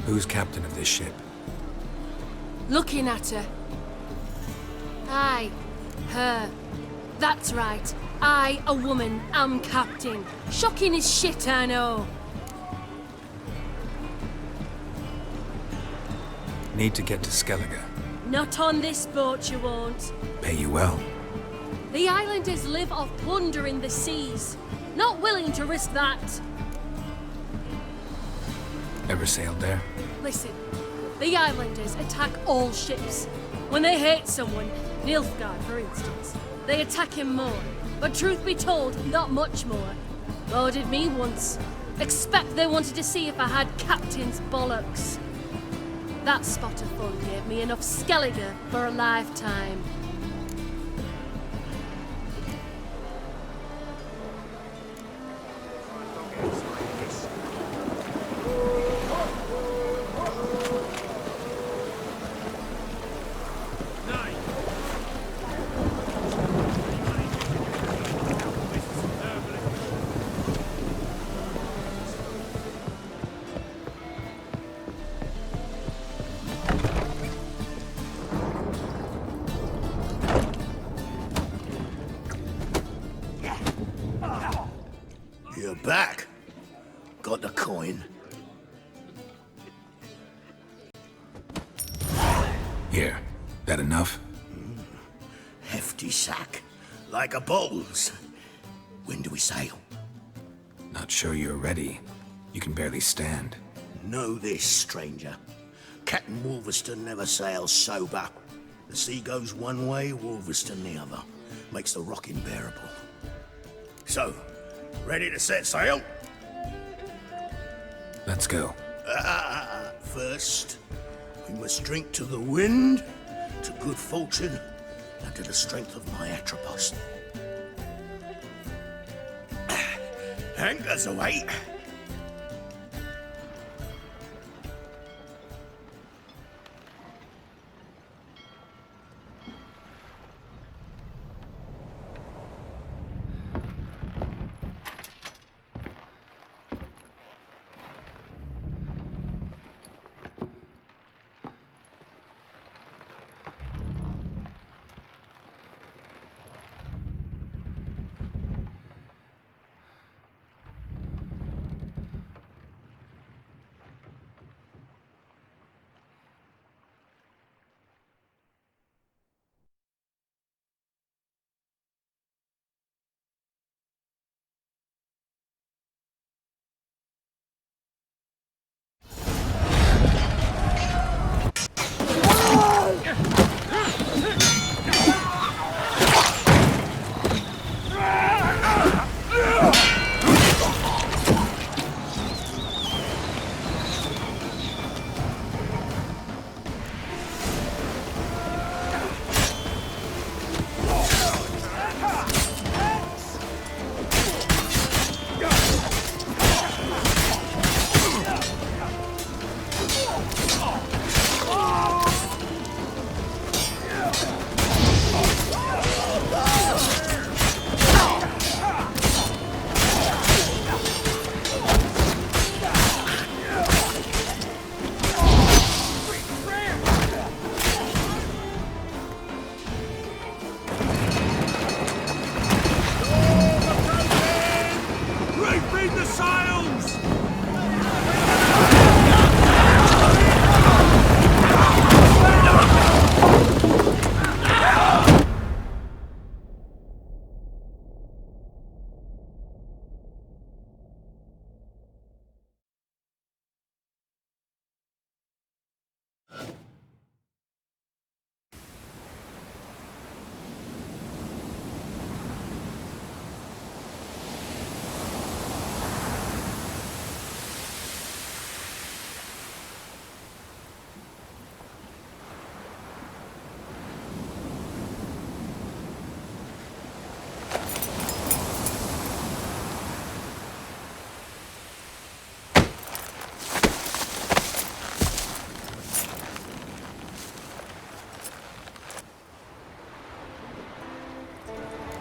Who's captain of this ship? Looking at her. Aye, her. That's right. I, a woman, am captain. Shocking as shit, I know. Need to get to Skellige. Not on this boat, you won't. Pay you well. The islanders live off plundering the seas. Not willing to risk that. Ever sailed there? Listen, the islanders attack all ships. When they hate someone, Nilfgaard for instance, they attack him more. But truth be told, not much more. Loaded me once. Expect they wanted to see if I had captain's bollocks. That spot of fun gave me enough Skellige for a lifetime. You're back. Got the coin. Here. That enough? Hefty sack. Like a bull's. When do we sail? Not sure you're ready. You can barely stand. Know this, stranger. Captain Wolverston never sails sober. The sea goes one way, Wolverston the other. Makes the rocking bearable. So, ready to set sail? Let's go. First, we must drink to the wind, to good fortune, and to the strength of my Atropos. Anchors away.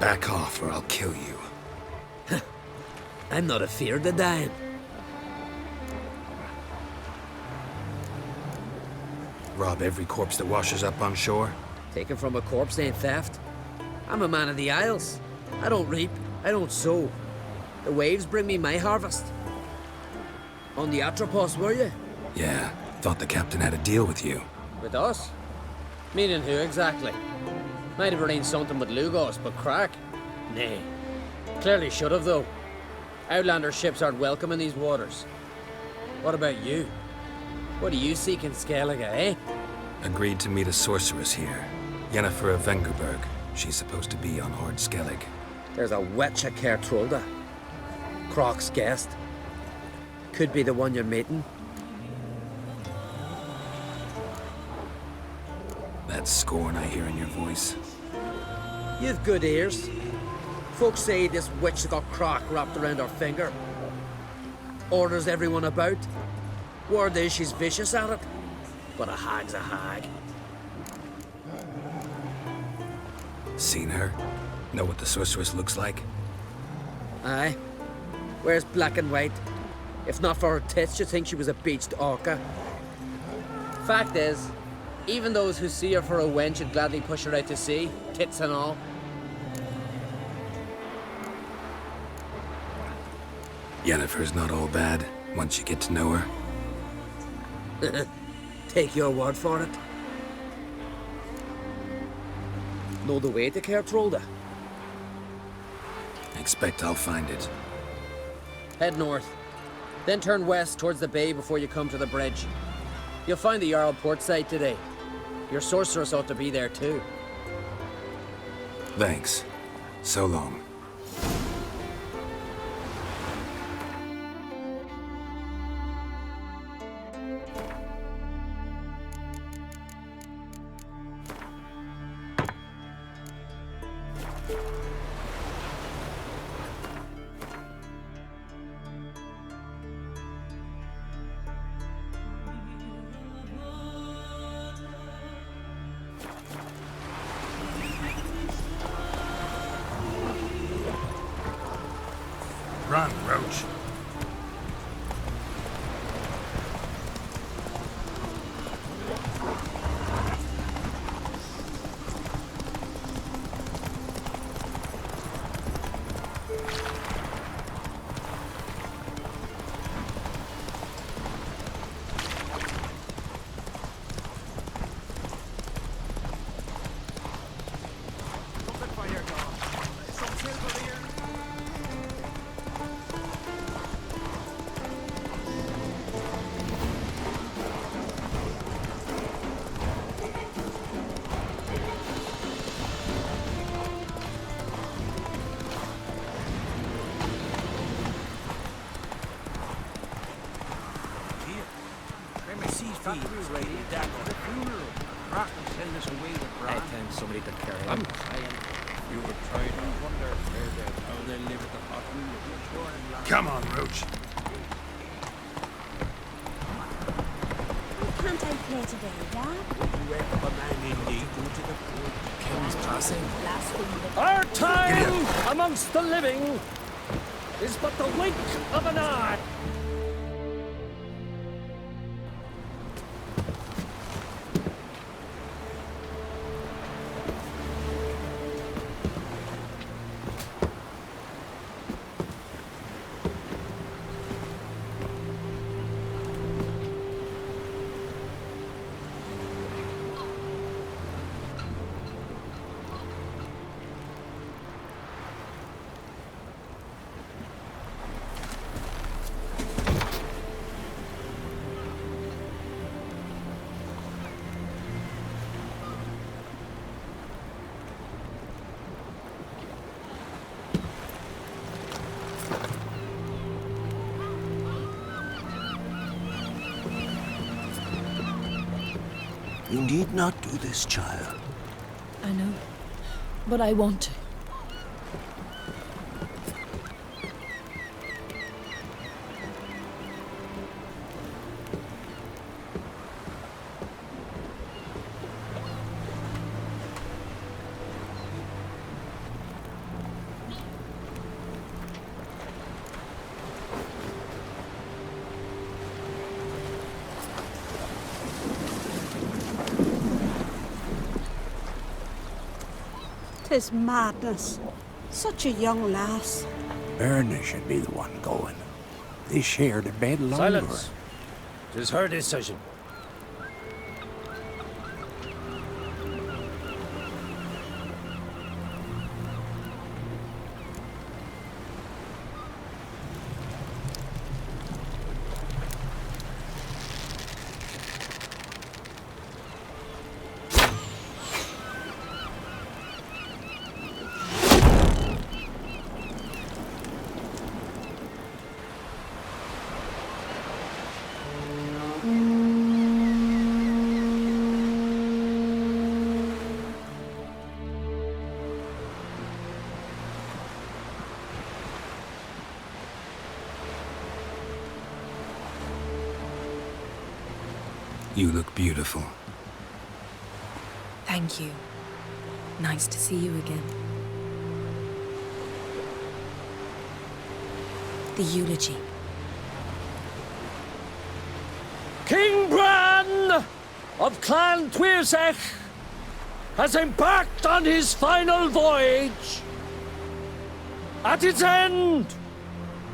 Back off or I'll kill you. I'm not afeard of dying. Rob every corpse that washes up on shore? Taken from a corpse ain't theft. I'm a man of the Isles. I don't reap, I don't sow. The waves bring me my harvest. On the Atropos, were you? Yeah, thought the captain had a deal with you. With us? Meaning who exactly? Might have arranged something with Lugos, but crack? Nay. Clearly should have, though. Outlander ships aren't welcome in these waters. What about you? What do you seek in Skellige, eh? Agreed to meet a sorceress here. Yennefer of Vengerberg. She's supposed to be on Hord Skellig. There's a witch at Kertrolda. Croc's guest. Could be the one you're meeting. That scorn I hear in your voice. You've good ears. Folks say this witch got Croc wrapped around her finger. Orders everyone about. Word is she's vicious at it. But a hag's a hag. Seen her? Know what the sorceress looks like? Aye. Wears black and white. If not for her tits, you'd think she was a beached orca. Fact is, even those who see her for a wench would gladly push her out to sea, tits and all. Yennefer's not all bad, once you get to know her. Take your word for it. Know the way to Kertrolda? Expect I'll find it. Head north. Then turn west towards the bay before you come to the bridge. You'll find the Jarl port site today. Your sorceress ought to be there too. Thanks. So long. Run, Roach. Somebody to carry him. You would try to wonder how they live at the bottom. Come on, Roach. Can't I play today, Dad? King's passing. Our time amongst the living is but the wink of an eye. You need not do this, child. I know, but I want to. 'Tis madness. Such a young lass. Erna should be the one going. They shared a bed longer. Silence. 'Tis her decision. You look beautiful. Thank you. Nice to see you again. The eulogy. King Bran of Clan Tuirsech has embarked on his final voyage. At its end,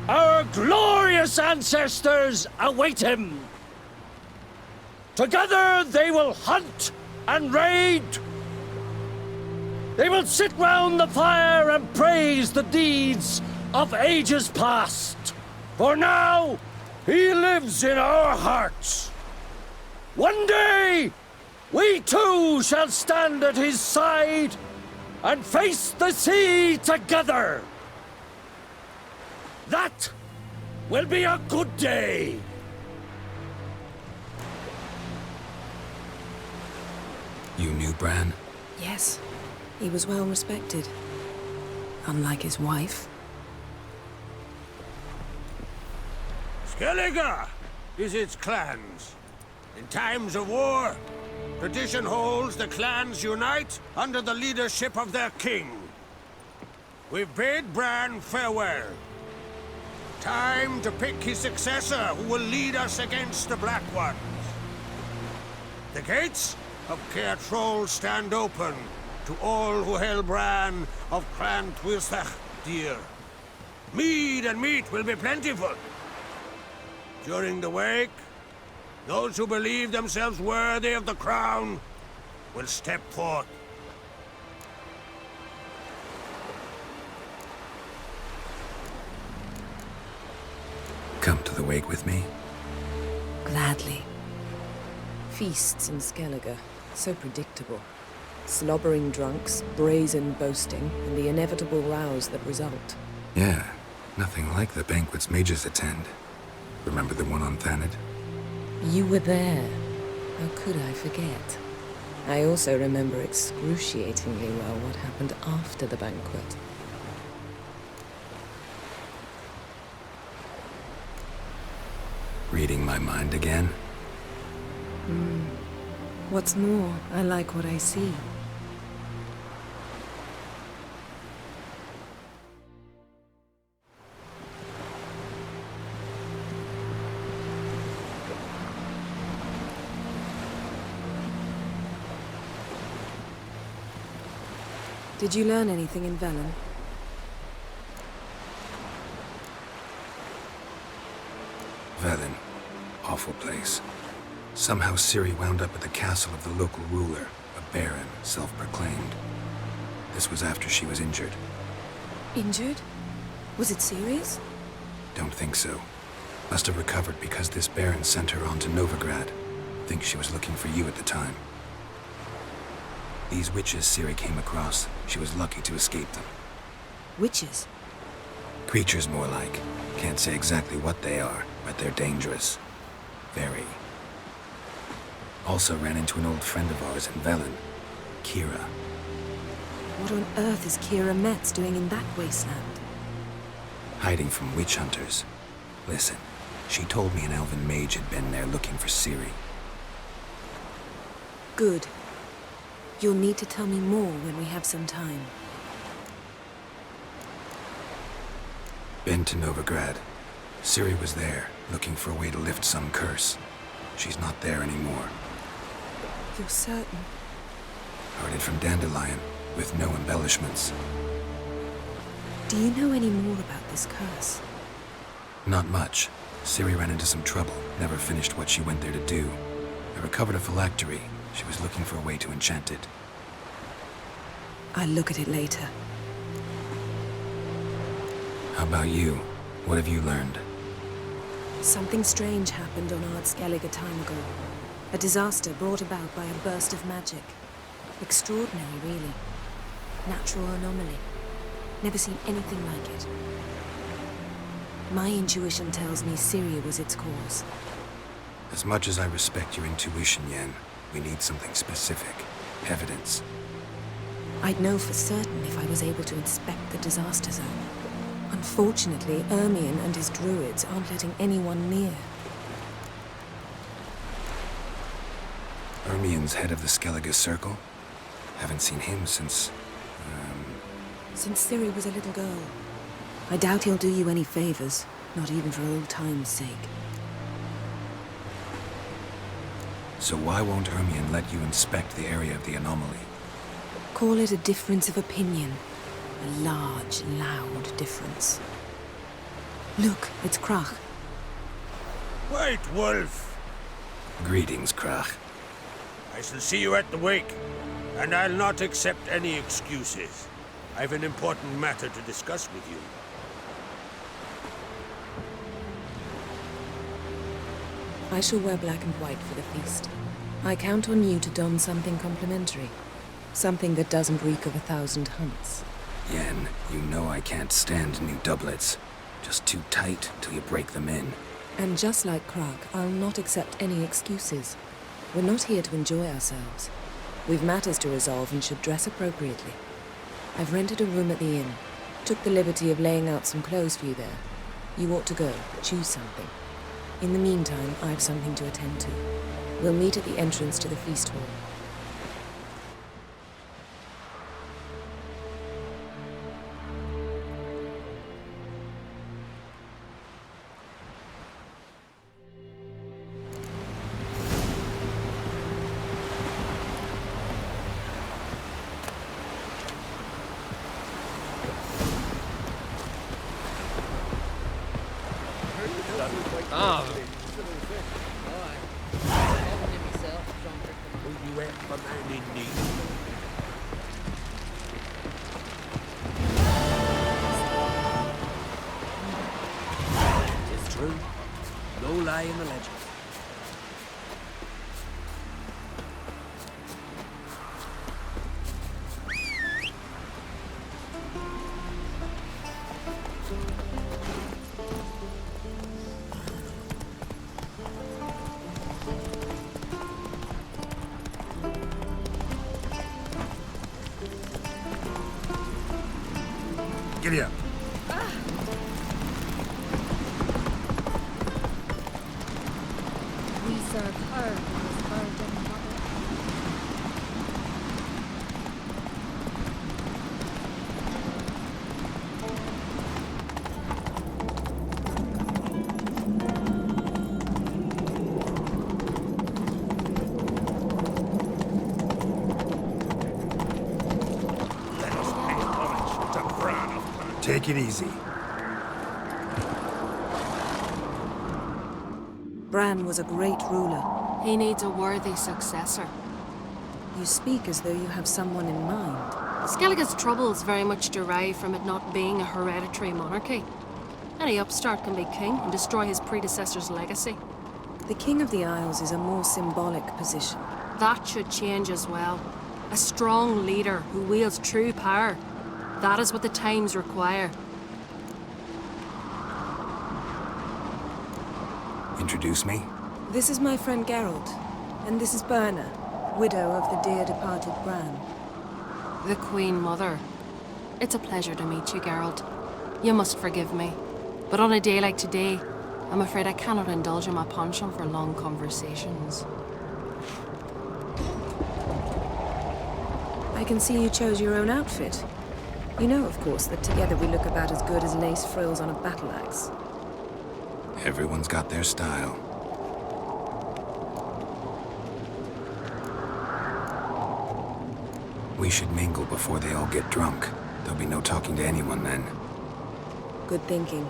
our glorious ancestors await him. Together they will hunt and raid. They will sit round the fire and praise the deeds of ages past. For now, he lives in our hearts. One day, we too shall stand at his side and face the sea together. That will be a good day. You knew Bran? Yes, he was well respected. Unlike his wife. Skellige is its clans. In times of war, tradition holds the clans unite under the leadership of their king. We've bid Bran farewell. Time to pick his successor who will lead us against the Black Ones. The gates of Caer Troll stand open to all who held Bran of Clan Tuirsech dear. Mead and meat will be plentiful. During the wake, those who believe themselves worthy of the crown will step forth. Come to the wake with me? Gladly. Feasts in Skellige, so predictable. Slobbering drunks, brazen boasting, and the inevitable rows that result. Yeah, nothing like the banquets mages attend. Remember the one on Thanedd? You were there. How could I forget? I also remember excruciatingly well what happened after the banquet. Reading my mind again? What's more, I like what I see. Did you learn anything in Velen? Velen. Awful place. Somehow Ciri wound up at the castle of the local ruler, a baron, self-proclaimed. This was after she was injured. Injured? Was it serious? Don't think so. Must have recovered because this baron sent her on to Novigrad. Think she was looking for you at the time. These witches Ciri came across, she was lucky to escape them. Witches? Creatures more like. Can't say exactly what they are, but they're dangerous. Very. Also ran into an old friend of ours in Velen, Kira. What on earth is Kira Metz doing in that wasteland? Hiding from witch hunters. Listen, she told me an elven mage had been there looking for Ciri. Good. You'll need to tell me more when we have some time. Been to Novigrad. Ciri was there, looking for a way to lift some curse. She's not there anymore. You're certain? Heard it from Dandelion. with no embellishments. Do you know any more about this curse? Not much. Ciri ran into some trouble, never finished what she went there to do. I recovered a phylactery. She was looking for a way to enchant it. I'll look at it later. How about you? What have you learned? Something strange happened on Ard Skellig a time ago. A disaster brought about by a burst of magic. Extraordinary, really. Natural anomaly. Never seen anything like it. My intuition tells me Ciri was its cause. As much as I respect your intuition, Yen, we need something specific. Evidence. I'd know for certain if I was able to inspect the disaster zone. Unfortunately, Ermion and his druids aren't letting anyone near. Ermion's head of the Skellige Circle? Haven't seen him since... Since Ciri was a little girl. I doubt he'll do you any favors, not even for old time's sake. So why won't Ermion let you inspect the area of the anomaly? Call it a difference of opinion. A large, loud difference. Look, it's Krach. White Wolf! Greetings, Krach. I shall see you at the wake, and I'll not accept any excuses. I've an important matter to discuss with you. I shall wear black and white for the feast. I count on you to don something complimentary. Something that doesn't reek of 1,000 hunts. Yen, you know I can't stand new doublets. Just too tight till you break them in. And just like Krach, I'll not accept any excuses. We're not here to enjoy ourselves. We've matters to resolve and should dress appropriately. I've rented a room at the inn. Took the liberty of laying out some clothes for you there. You ought to go. Choose something. In the meantime, I have something to attend to. We'll meet at the entrance to the feast hall. You act for man in need. It's true. No lie in the legend. Giddy up. We serve her as virgin mother. Let us pay homage to Bran of Bran. Take it easy. Bran was a great ruler. He needs a worthy successor. You speak as though you have someone in mind. Skellige's troubles very much derive from it not being a hereditary monarchy. Any upstart can be king and destroy his predecessor's legacy. The King of the Isles is a more symbolic position. That should change as well. A strong leader who wields true power. That is what the times require. Introduce me? This is my friend Geralt, and this is Berna, widow of the dear departed Bran. The Queen Mother. It's a pleasure to meet you, Geralt. You must forgive me. But on a day like today, I'm afraid I cannot indulge in my penchant for long conversations. I can see you chose your own outfit. You know, of course, that together we look about as good as lace frills on a battle axe. Everyone's got their style. We should mingle before they all get drunk. There'll be no talking to anyone then. Good thinking.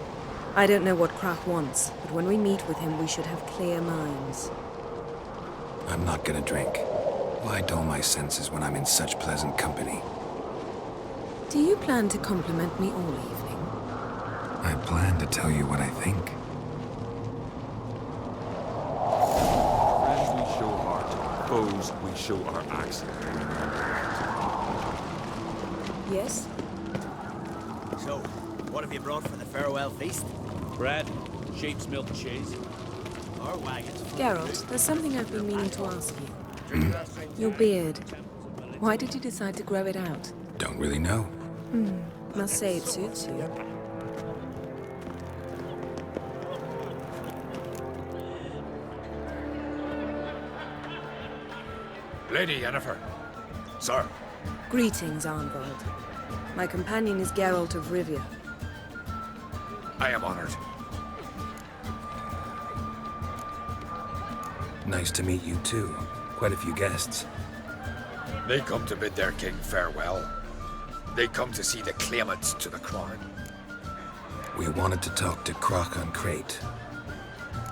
I don't know what Crach wants, but when we meet with him, we should have clear minds. I'm not gonna drink. Why dull my senses when I'm in such pleasant company? Do you plan to compliment me all evening? I plan to tell you what I think. Friends we show heart, foes we show our axe. Yes? So, what have you brought for the farewell feast? Bread, sheep's milk cheese. Or wagons? Geralt, there's something I've been meaning to ask you. Your beard. Why did you decide to grow it out? Don't really know. Must say it suits you. Lady Yennefer. Sir, Greetings, Arnvald. My companion is Geralt of Rivia. I am honored. Nice to meet you too. Quite a few guests. They come to bid their king farewell. They come to see the claimants to the crown. We wanted to talk to Crach on Crate.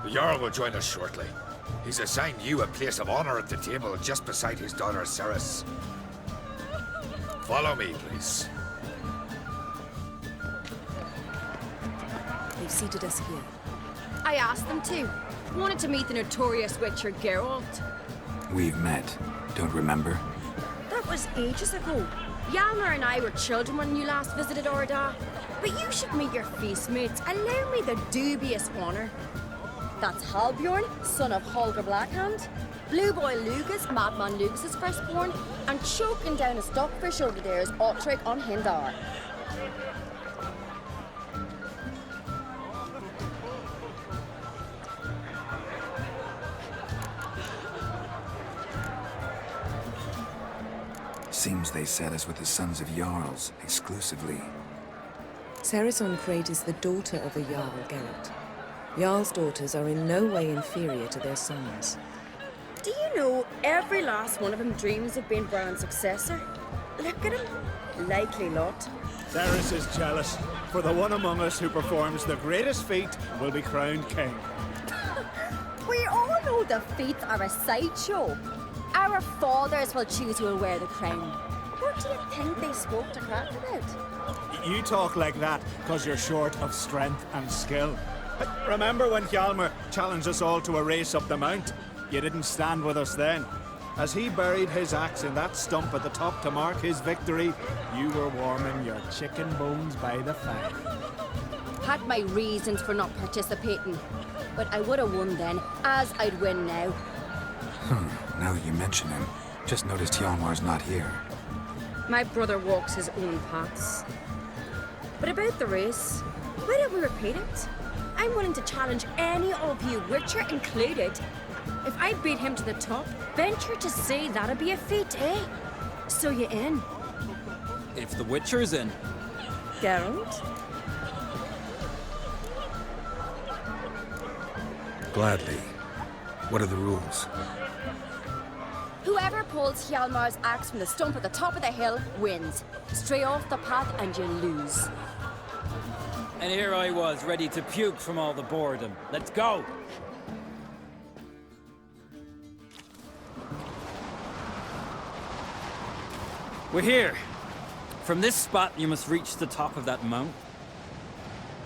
The Jarl will join us shortly. He's assigned you a place of honor at the table just beside his daughter Ceres. Follow me, please. They've seated us here. I asked them to. Wanted to meet the notorious Witcher Geralt. We've met. Don't remember? That was ages ago. Hjalmar and I were children when you last visited Orda. But you should meet your feast mates. Allow me the dubious honor. That's Halbjorn, son of Holger Blackhand. Blue Boy Lugas, Madman Lugas' firstborn. And choking down a stockfish over there is Ottric on Hindar. Seems they set us with the sons of Jarls, exclusively. Ceres on Crate is the daughter of a Jarl, Geralt. Jarl's daughters are in no way inferior to their sons. Do you know every last one of them dreams of being Bran's successor? Look at him. Likely lot. Ceres is jealous, for the one among us who performs the greatest feat will be crowned king. We all know the feats are a sideshow. Our fathers will choose who will wear the crown. What do you think they spoke to Crach about? You talk like that because you're short of strength and skill. Remember when Hjalmar challenged us all to a race up the mount? You didn't stand with us then. As he buried his axe in that stump at the top to mark his victory, you were warming your chicken bones by the fire. Had my reasons for not participating. But I would have won then, as I'd win now. Now that you mention him, just noticed Hjalmar's not here. My brother walks his own paths. But about the race, why don't we repeat it? I'm willing to challenge any of you, Witcher included. If I beat him to the top, venture to say that'd be a feat, eh? So you in? If the Witcher's in. Geralt? Gladly. What are the rules? Whoever pulls Hjalmar's axe from the stump at the top of the hill wins. Stray off the path and you lose. And here I was, ready to puke from all the boredom. Let's go! We're here. From this spot, you must reach the top of that mount.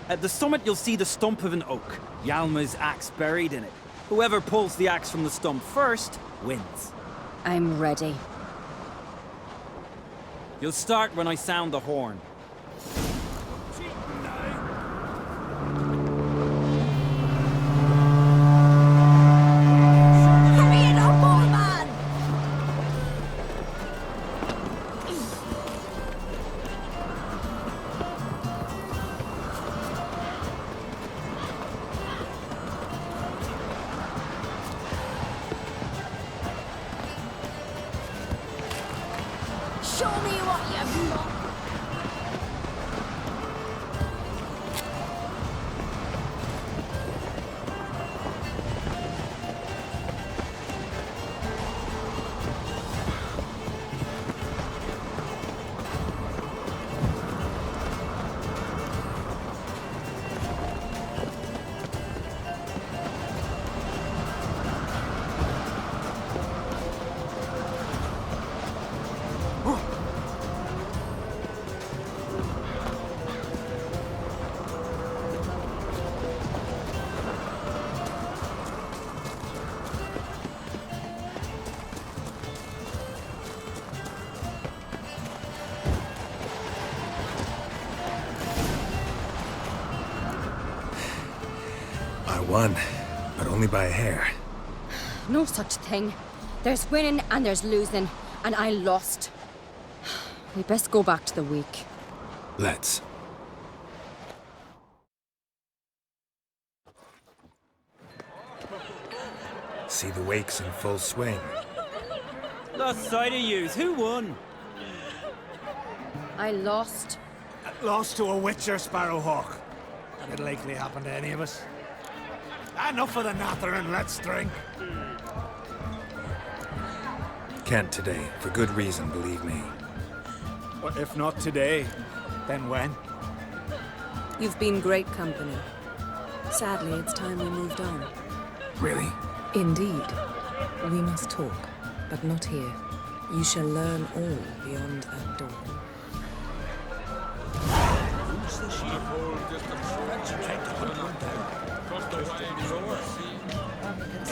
At the summit, you'll see the stump of an oak. Hjalmar's axe buried in it. Whoever pulls the axe from the stump first, wins. I'm ready. You'll start when I sound the horn. Hurry it up, old man! Show me what you've got. won, but only by a hair. No such thing. There's winning and there's losing, and I lost. We best go back to the week. Let's. See the wakes in full swing. Lost sight of yous. Who won? I lost. Lost to a witcher, Sparrowhawk. And it'll likely happen to any of us. Enough of the nattering, let's drink. Can't today, for good reason, believe me. But if not today, then when? You've been great company. Sadly, it's time we moved on. Really? Indeed. We must talk, but not here. You shall learn all beyond that door.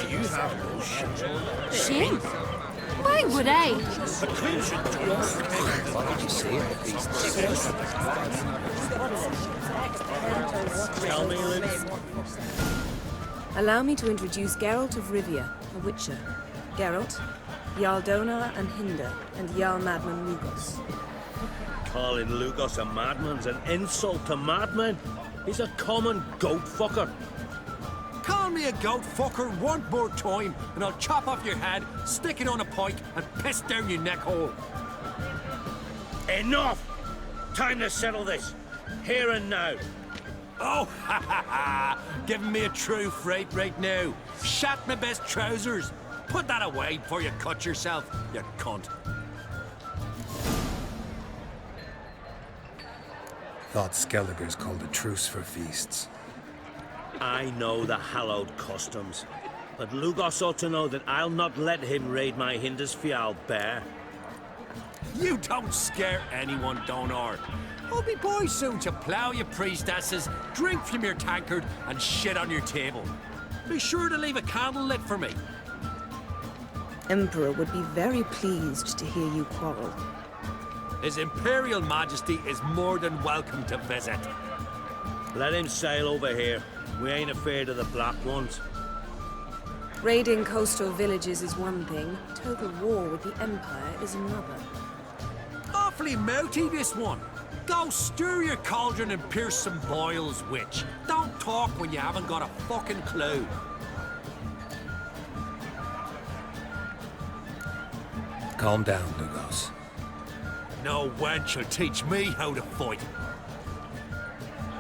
You have no shame. Shame? Why would I? The queen should do What did you say? Tell me, Lynn. Allow me to introduce Geralt of Rivia, a witcher. Geralt, Jarl Donar and Hinder, and Jarl Madman Lugos. Calling Lugos a madman's an insult to madmen. He's a common goat fucker. Call me a goat fucker one more time, and I'll chop off your head, stick it on a pike, and piss down your neck hole. Enough! Time to settle this. Here and now. Oh, ha ha ha! Giving me a true fright right now. Shat my best trousers. Put that away before you cut yourself, you cunt. Thought Skelliger's called a truce for feasts. I know the hallowed customs, but Lugos ought to know that I'll not let him raid my Hinder's Fial bare. You don't scare anyone, Donar. I'll be boys soon to plough your priestesses, drink from your tankard, and shit on your table. Be sure to leave a candle lit for me. Emperor would be very pleased to hear you quarrel. His Imperial Majesty is more than welcome to visit. Let him sail over here. We ain't afraid of the Black Ones. Raiding coastal villages is one thing. Total war with the Empire is another. Awfully mouty, this one. Go stir your cauldron and pierce some boils, witch. Don't talk when you haven't got a fucking clue. Calm down, Lugos. No wench will teach me how to fight.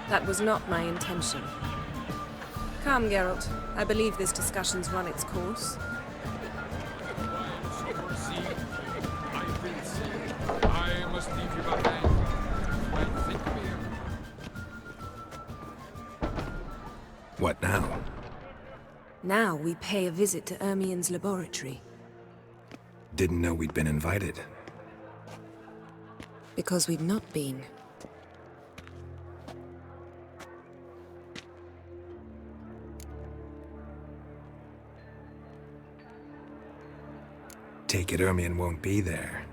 That was not my intention. Come, Geralt. I believe this discussion's run its course. I must leave you behind. What now? Now we pay a visit to Ermien's laboratory. Didn't know we'd been invited. Because we've not been. Take it Ermien won't be there.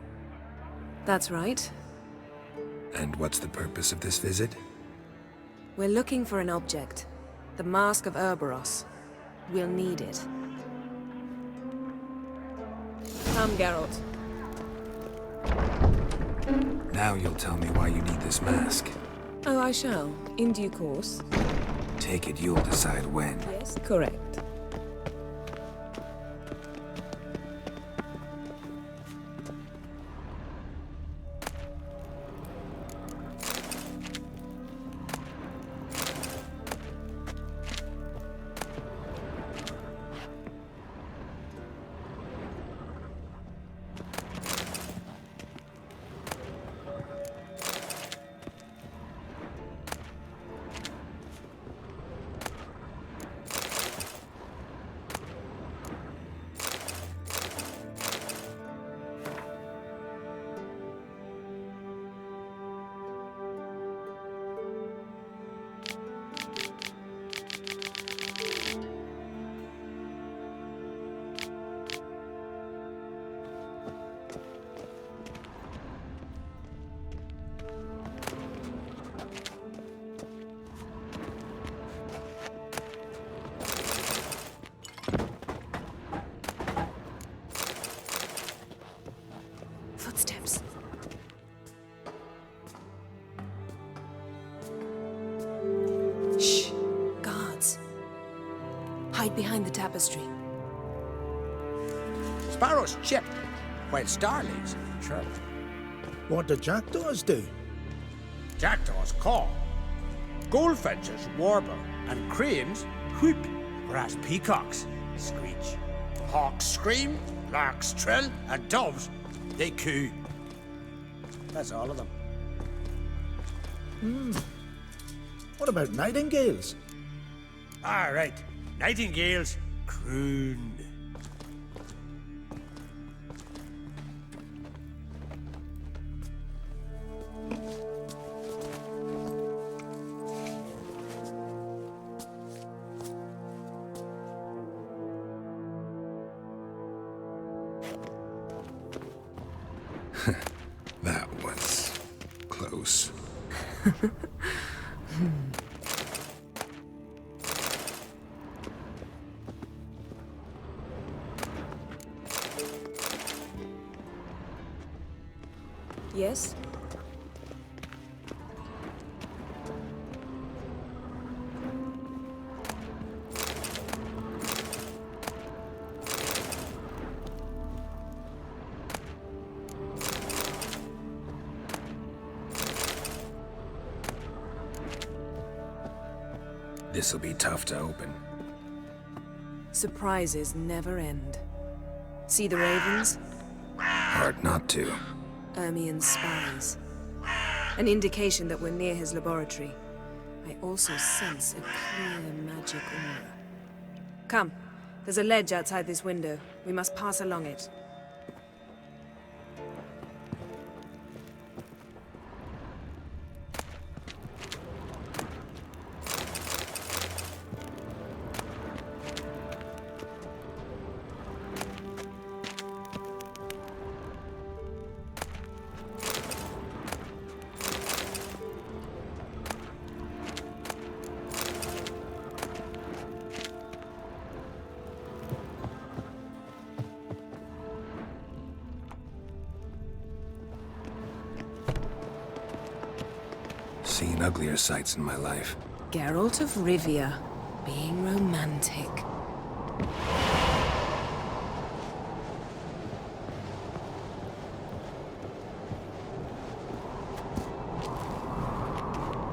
That's right. And what's the purpose of this visit? We're looking for an object. The Mask of Urboros. We'll need it. Come, Geralt. Now you'll tell me why you need this mask. Oh, I shall. In due course. Take it you'll decide when. Yes, correct. Footsteps. Shh. Guards. Hide behind the tapestry. Sparrows chip, while starlings chirp. What do jackdaws do? Jackdaws caw. Goldfinches warble, and cranes whoop, whereas peacocks screech. Hawks scream, larks trill, and doves, they coo. That's all of them. What about nightingales? All right, nightingales crooned. That was close. Yes? This'll be tough to open. Surprises never end. See the ravens? Hard not to. Ermien's spies. An indication that we're near his laboratory. I also sense a clear magic aura. Come, there's a ledge outside this window. We must pass along it. Seen uglier sights in my life. Geralt of Rivia, being romantic.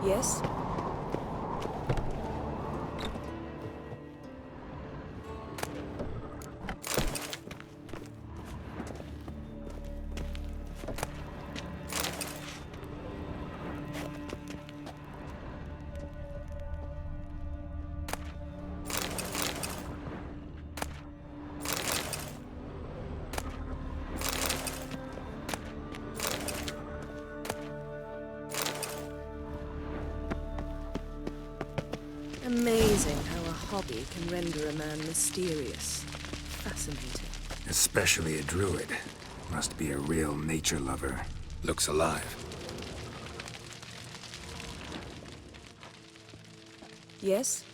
Yes? Amazing how a hobby can render a man mysterious. Fascinating. Especially a druid. Must be a real nature lover. Looks alive. Yes?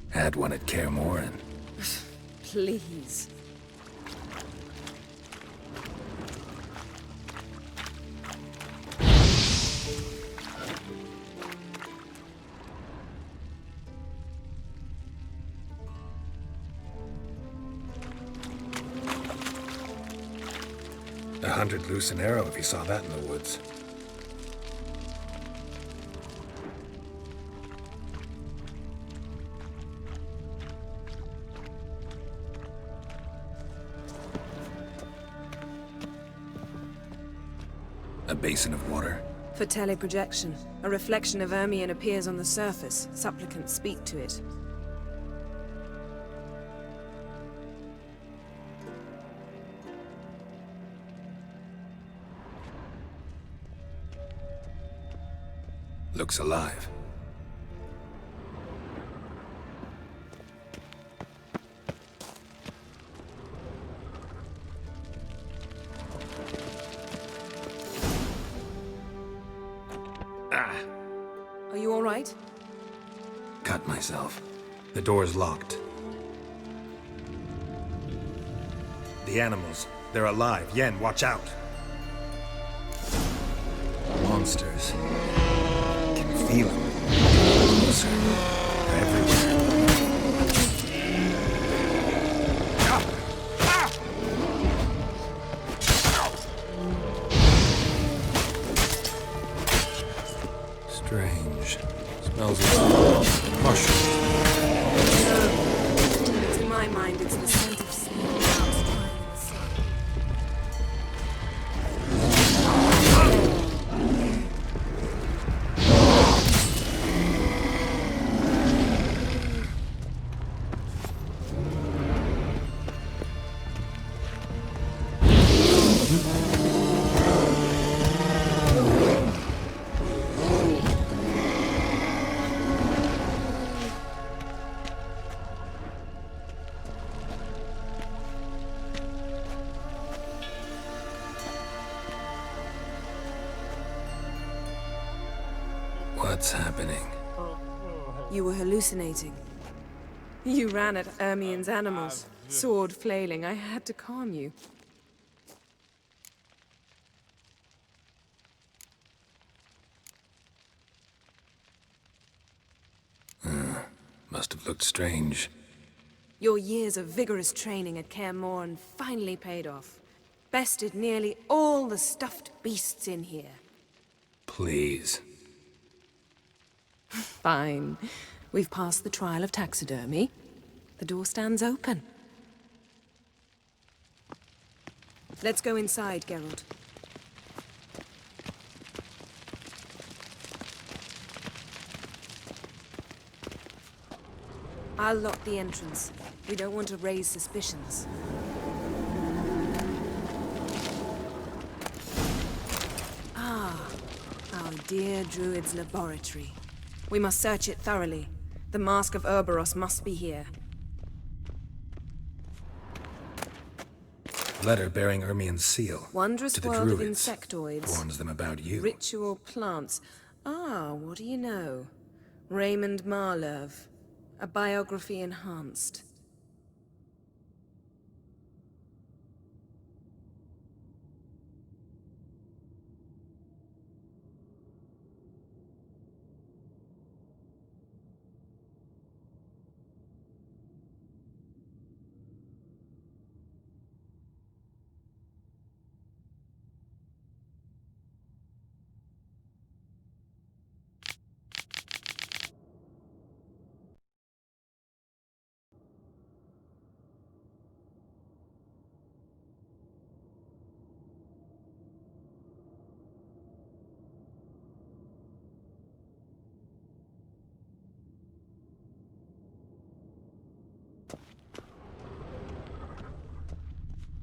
Had one at Kaer Morhen. Please. A hunted loose an arrow if he saw that in the woods. A basin of water. For teleprojection. A reflection of Ermien appears on the surface. Supplicants speak to it. Looks alive. Are you all right? right? Cut myself. The door's locked. The animals. They're alive. Yen, watch out. Monsters. I can feel them. Closer. They're everywhere. Strange. Smells of mushrooms. To my mind, it's the scent of sleep mouse drying in the sun. What's happening? You were hallucinating. You ran at Ermien's animals, sword flailing. I had to calm you. Must have looked strange. Your years of vigorous training at Kaer Morhen finally paid off. Bested nearly all the stuffed beasts in here. Please. Fine. We've passed the trial of taxidermy. The door stands open. Let's go inside, Geralt. I'll lock the entrance. We don't want to raise suspicions. Ah, our dear druid's laboratory. We must search it thoroughly. The Mask of Ouroboros must be here. Letter bearing Ermien's seal. Wondrous to the world of druids. insectoids. Warns them about you. Ritual plants. Ah, what do you know? Raymond Marlev. A biography enhanced.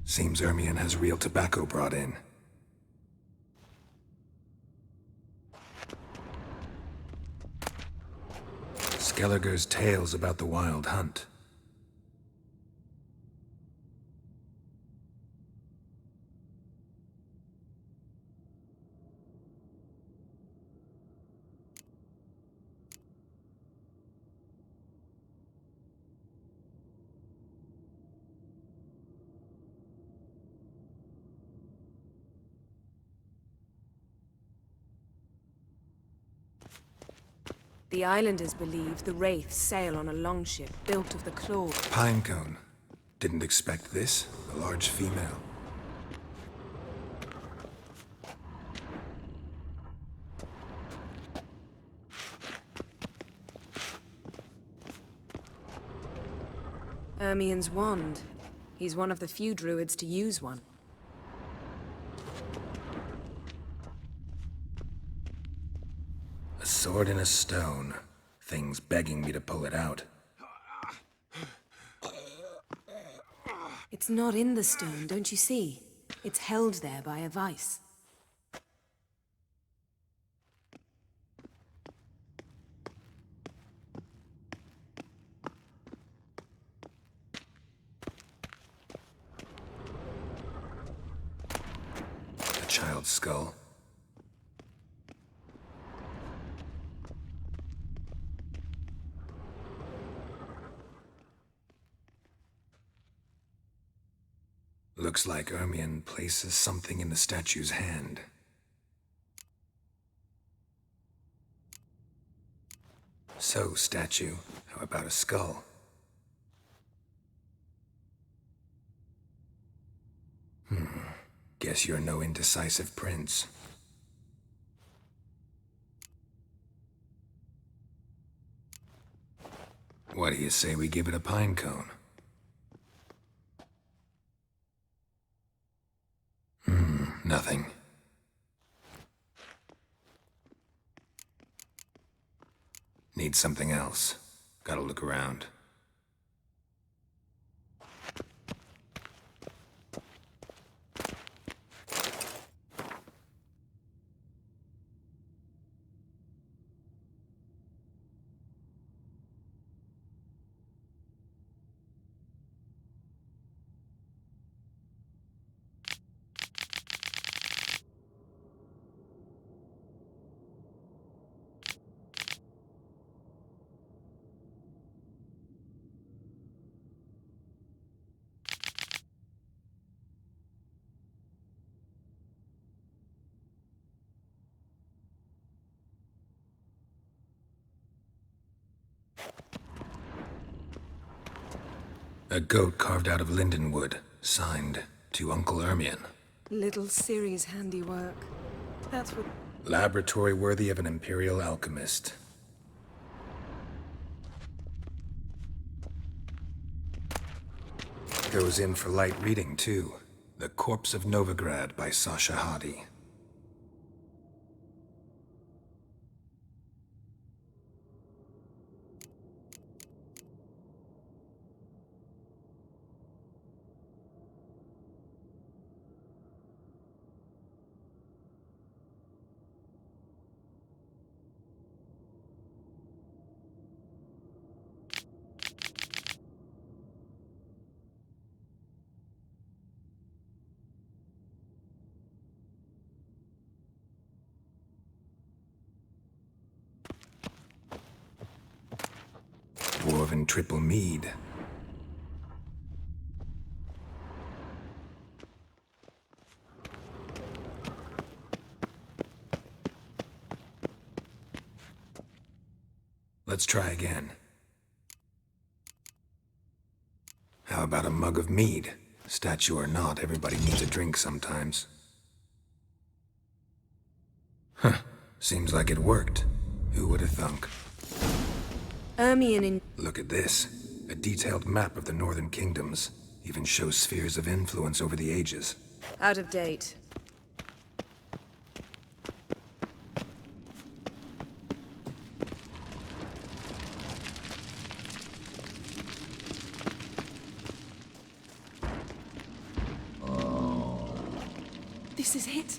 Seems Ermien has real tobacco brought in. Skelliger's tales about the Wild Hunt. The islanders believe the Wraiths sail on a longship built of the claw. Pinecone. Didn't expect this. A large female. Ermien's wand. He's one of the few druids to use one. A sword in a stone. Thing's begging me to pull it out. It's not in the stone, don't you see? It's held there by a vice. A child's skull. Looks like Ermion places something in the statue's hand. So, statue, how about a skull? Guess you're no indecisive prince. What do you say we give it a pine cone? Nothing. Need something else. Gotta look around. A goat carved out of linden wood, signed to Uncle Ermion. Little Ciri's handiwork. That's what... Laboratory worthy of an imperial alchemist. Goes in for light reading, too. The Corpse of Novigrad by Sasha Hadi. Dwarven triple mead. Let's try again. How about a mug of mead? Statue or not, everybody needs a drink sometimes. Huh. Seems like it worked. Who would have thunk? Ermion in... Look at this. A detailed map of the Northern Kingdoms. Even shows spheres of influence over the ages. Out of date. This is it.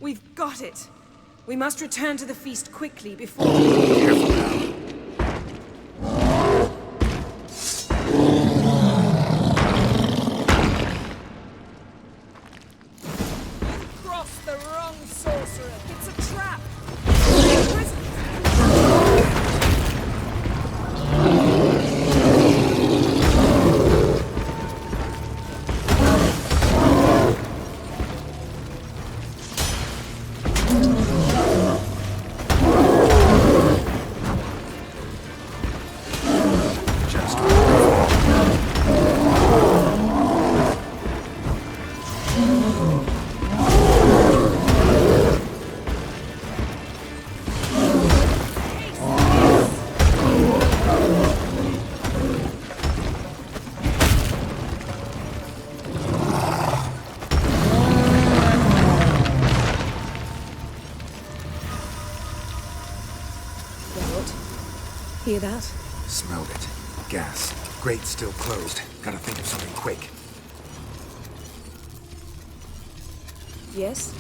We've got it. We must return to the feast quickly before... Careful now. You've crossed the wrong sorcerer. It's a trap. Hear that? Smelled it. Gas. Grate still closed. Gotta think of something quick. Yes?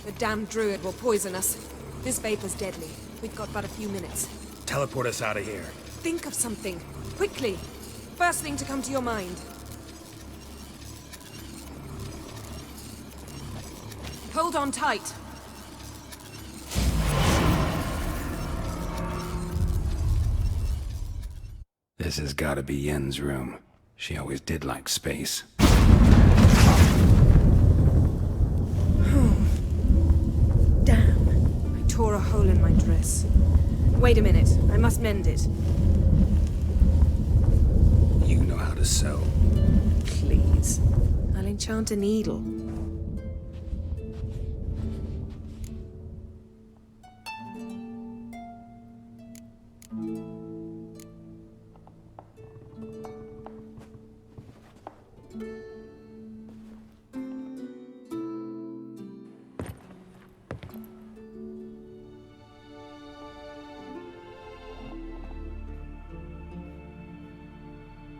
The damned druid will poison us. This vapor's deadly. We've got but a few minutes. Teleport us out of here. Think of something. Quickly. First thing to come to your mind. Hold on tight. This has gotta be Yen's room. She always did like space. Damn. I tore a hole in my dress. Wait a minute. I must mend it. You know how to sew. Please. I'll enchant a needle.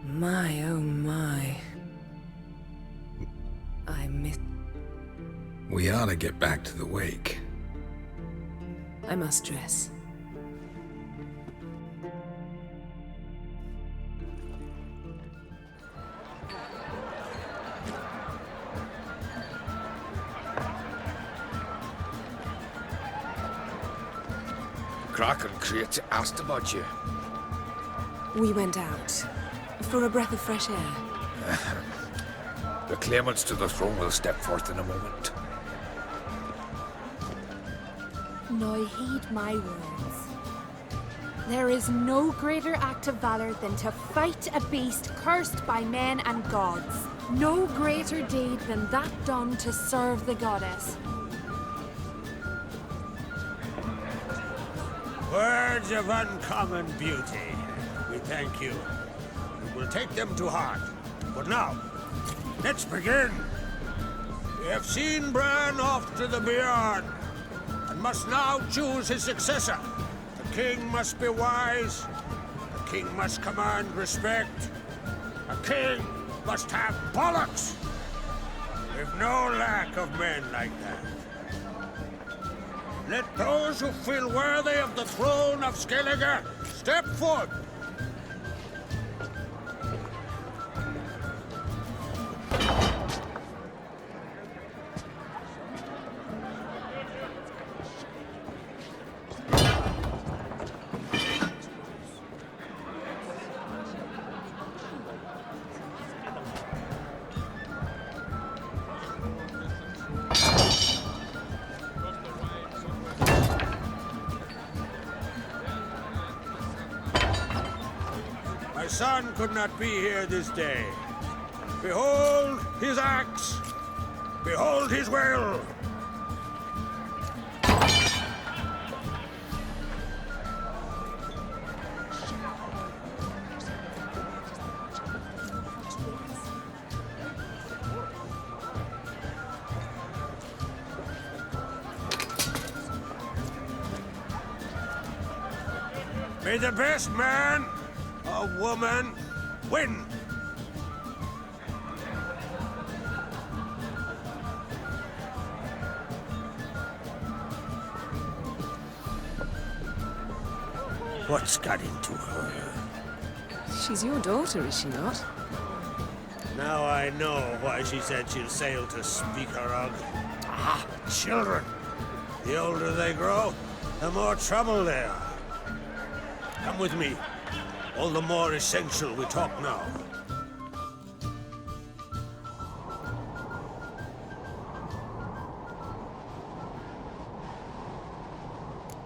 My, oh my. I miss... We ought to get back to the wake. I must dress. Crack and Crate asked about you. We went out. For a breath of fresh air. The claimants to the throne will step forth in a moment. Now heed my words. There is no greater act of valor than to fight a beast cursed by men and gods. No greater deed than that done to serve the goddess. Words of uncommon beauty. We thank you. We will take them to heart. But now, let's begin. We have seen Bran off to the beyond, and must now choose his successor. The king must be wise. The king must command respect. A king must have bollocks. We've no lack of men like that. Let those who feel worthy of the throne of Skellige step forth. My son could not be here this day. Behold his axe. Behold his will. May the best man or woman win. What's got into her? She's your daughter, is she not? Now I know why she said she'll sail to Speakerog. Ah, children. The older they grow, the more trouble they are. Come with me. All the more essential we talk now.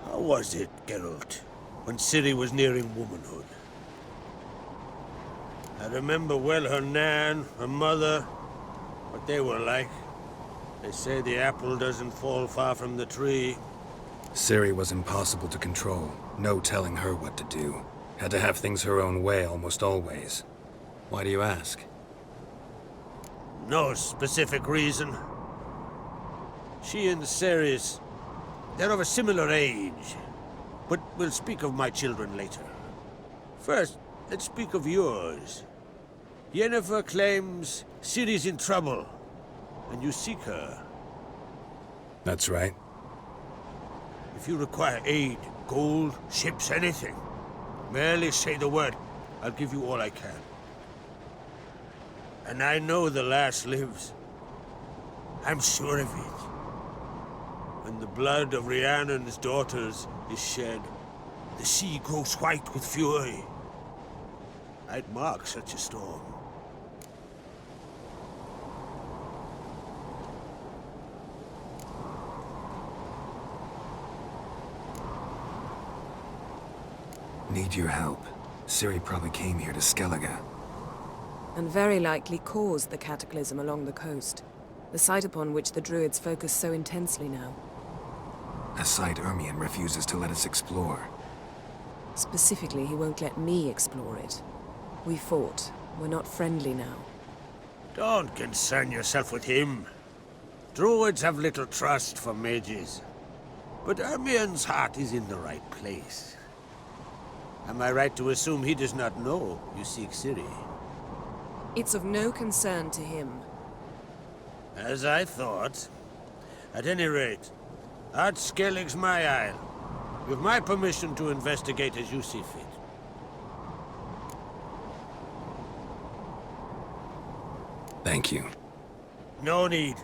How was it, Geralt, when Ciri was nearing womanhood? I remember well her nan, her mother, what they were like. They say the apple doesn't fall far from the tree. Ciri was impossible to control. No telling her what to do. Had to have things her own way almost always. Why do you ask? No specific reason. She and Ceres, they're of a similar age. But we'll speak of my children later. First, let's speak of yours. Yennefer claims Ciri's in trouble, and you seek her. That's right. If you require aid, gold, ships, anything, merely say the word. I'll give you all I can. And I know the lass lives. I'm sure of it. When the blood of Rhiannon's daughters is shed, the sea grows white with fury. I'd mark such a storm. Need your help. Ciri probably came here to Skellige. And very likely caused the cataclysm along the coast, the site upon which the Druids focus so intensely now. A site Ermion refuses to let us explore. Specifically, he won't let me explore it. We fought. We're not friendly now. Don't concern yourself with him. Druids have little trust for mages. But Ermion's heart is in the right place. Am I right to assume he does not know you seek Ciri? It's of no concern to him. As I thought. At any rate, Ard Skellig's my isle. With my permission to investigate as you see fit. Thank you. No need.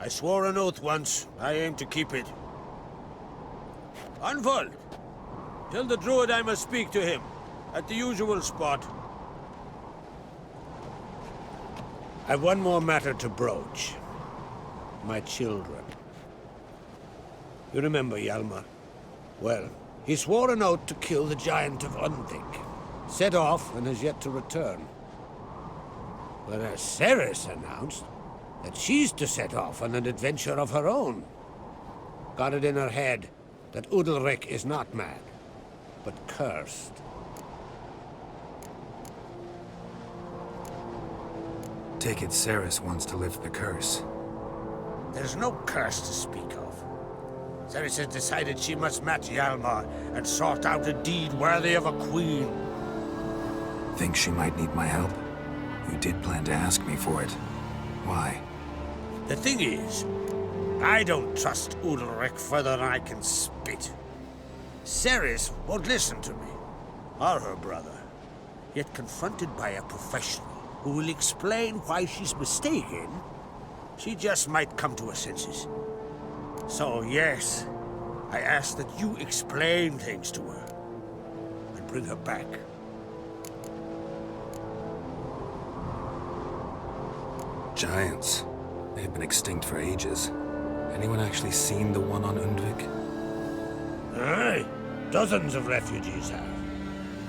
I swore an oath once. I aim to keep it. Unfold! Tell the druid I must speak to him. At the usual spot. I've one more matter to broach. My children. You remember Hjalmar? Well, he swore an oath to kill the giant of Undvik. Set off and has yet to return. Whereas Ceres announced that she's to set off on an adventure of her own. Got it in her head that Udalric is not mad, but cursed. Take it Ceres wants to lift the curse. There's no curse to speak of. Ceres has decided she must match Hjalmar and sort out a deed worthy of a queen. Think she might need my help? You did plan to ask me for it. Why? The thing is, I don't trust Udalric further than I can spit. Ceres won't listen to me, or her brother. Yet confronted by a professional who will explain why she's mistaken, she just might come to her senses. So yes, I ask that you explain things to her and bring her back. Giants. They've been extinct for ages. Anyone actually seen the one on Undvik? Aye, dozens of refugees have.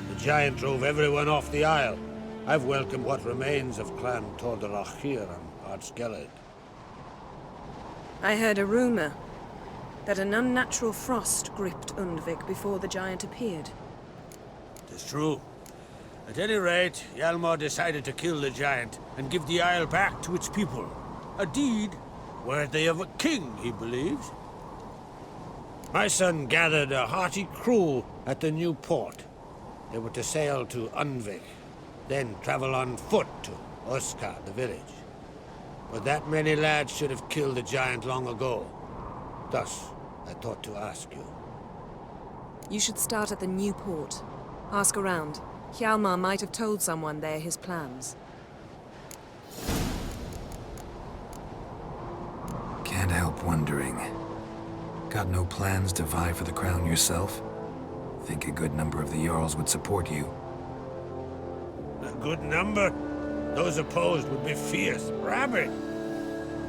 The giant drove everyone off the isle. I've welcomed what remains of Clan Tordarach here on Ard Skellig. I heard a rumor that an unnatural frost gripped Undvik before the giant appeared. It's true. At any rate, Hjalmar decided to kill the giant and give the isle back to its people. A deed worthy of a king, he believes. My son gathered a hearty crew at the new port. They were to sail to Undvik, then travel on foot to Oskar, the village. But that many lads should have killed the giant long ago. Thus, I thought to ask you. You should start at the new port. Ask around. Hjalmar might have told someone there his plans. Can't help wondering. Got no plans to vie for the crown yourself? Think a good number of the Jarls would support you. A good number? Those opposed would be fierce, rabid.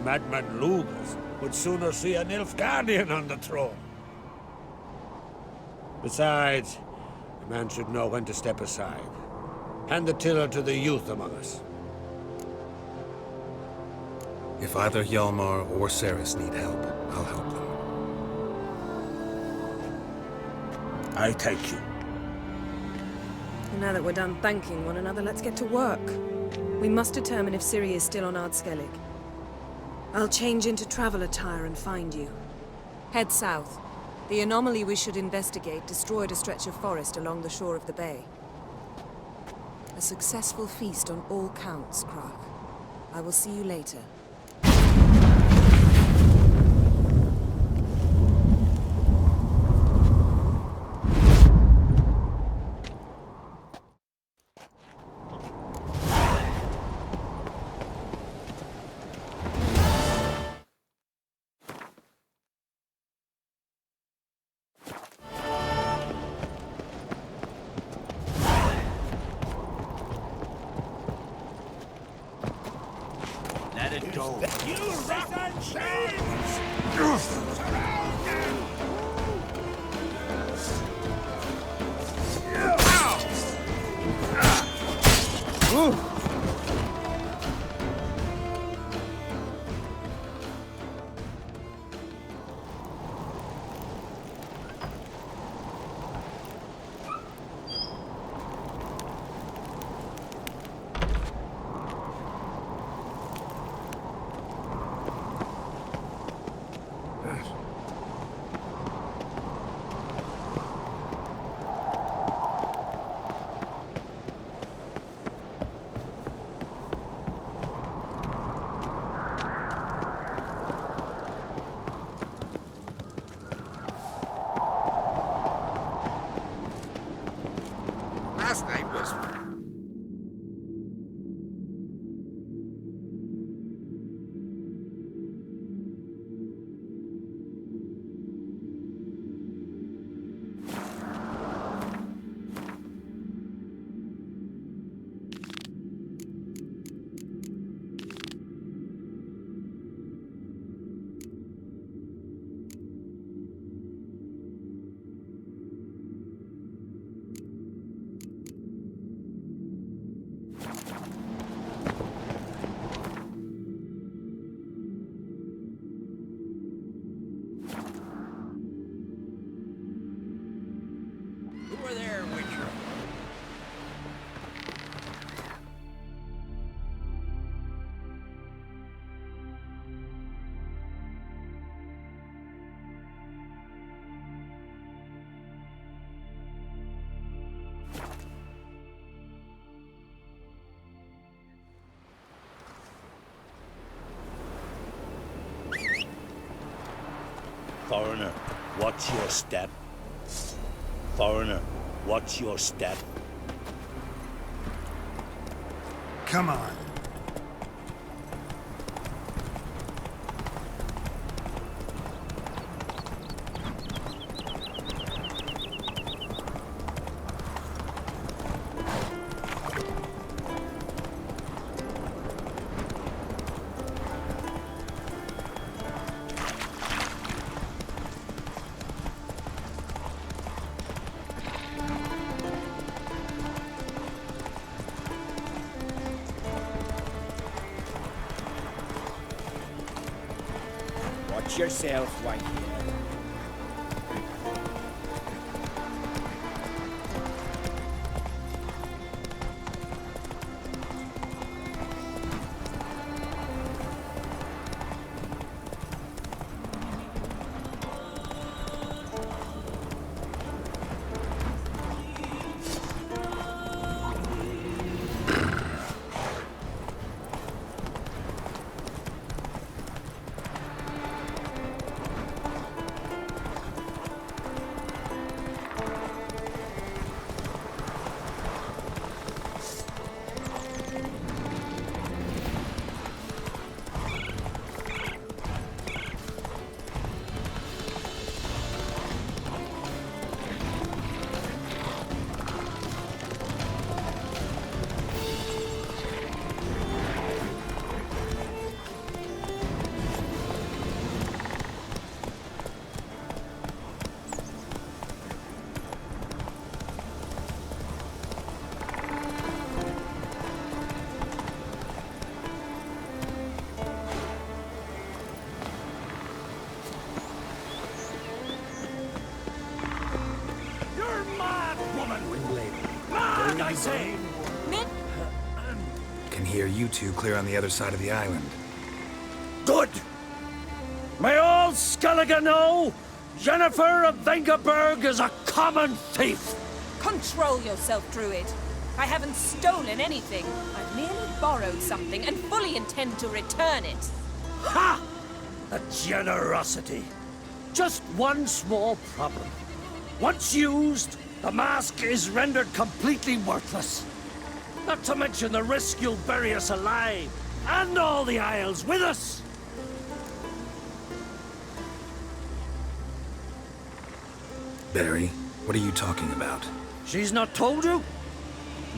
Madman Lugas would sooner see an Nilfgaardian on the throne. Besides, a man should know when to step aside. Hand the tiller to the youth among us. If either Hjalmar or Ceres need help, I'll help them. I thank you. And now that we're done thanking one another, let's get to work. We must determine if Ciri is still on Ard Skellig. I'll change into travel attire and find you. Head south. The anomaly we should investigate destroyed a stretch of forest along the shore of the bay. A successful feast on all counts, Krak. I will see you later. go. You rotten chains! Last night was... Who are there, Witcher? Foreigner, watch your step. Foreigner, watch your step. Come on. Watch yourself, white here. I say? Min? Can hear you two clear on the other side of the island. Good! May all Skellige know Jennifer of Vengerberg is a common thief! Control yourself, Druid. I haven't stolen anything. I've merely borrowed something and fully intend to return it. Ha! The generosity. Just one small problem. Once used, the mask is rendered completely worthless. Not to mention the risk you'll bury us alive, and all the Isles with us. Barry, what are you talking about? She's not told you?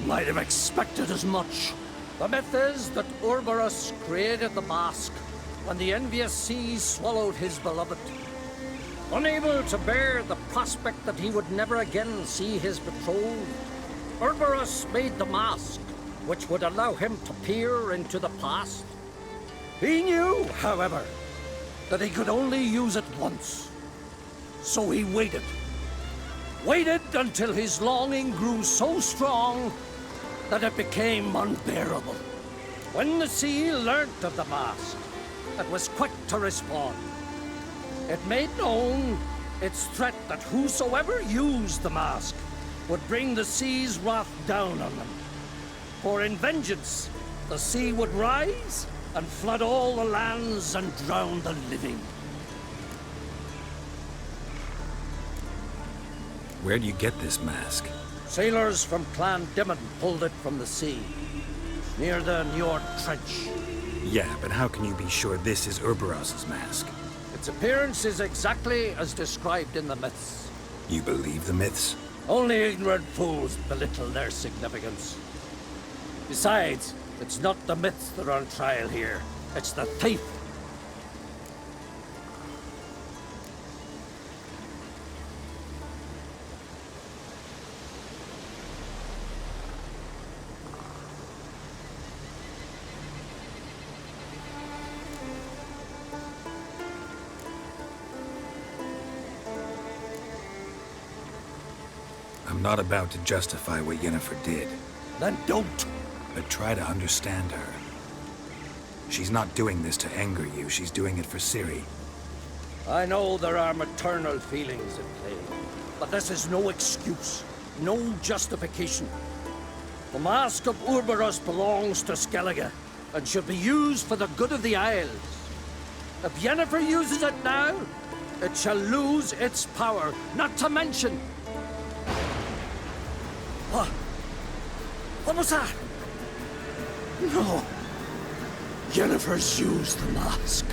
Might have expected as much. The myth is that Urberus created the mask when the envious sea swallowed his beloved. Unable to bear the prospect that he would never again see his betrothed, Urberus made the mask, which would allow him to peer into the past. He knew, however, that he could only use it once. So he waited. Waited until his longing grew so strong that it became unbearable. When the sea learnt of the mask, it was quick to respond. It made known its threat that whosoever used the mask would bring the sea's wrath down on them. For in vengeance, the sea would rise and flood all the lands and drown the living. Where do you get this mask? Sailors from Clan Dimon pulled it from the sea, near the Njord Trench. Yeah, but how can you be sure this is Urberos's mask? Its appearance is exactly as described in the myths. You believe the myths? Only ignorant fools belittle their significance. Besides, it's not the myths that are on trial here. It's the thief. I'm not about to justify what Yennefer did. Then don't. But try to understand her. She's not doing this to anger you, she's doing it for Ciri. I know there are maternal feelings at play, but this is no excuse, no justification. The Mask of Urberus belongs to Skellige, and should be used for the good of the Isles. If Yennefer uses it now, it shall lose its power, not to mention... What was that? No. Yennefer's used the mask.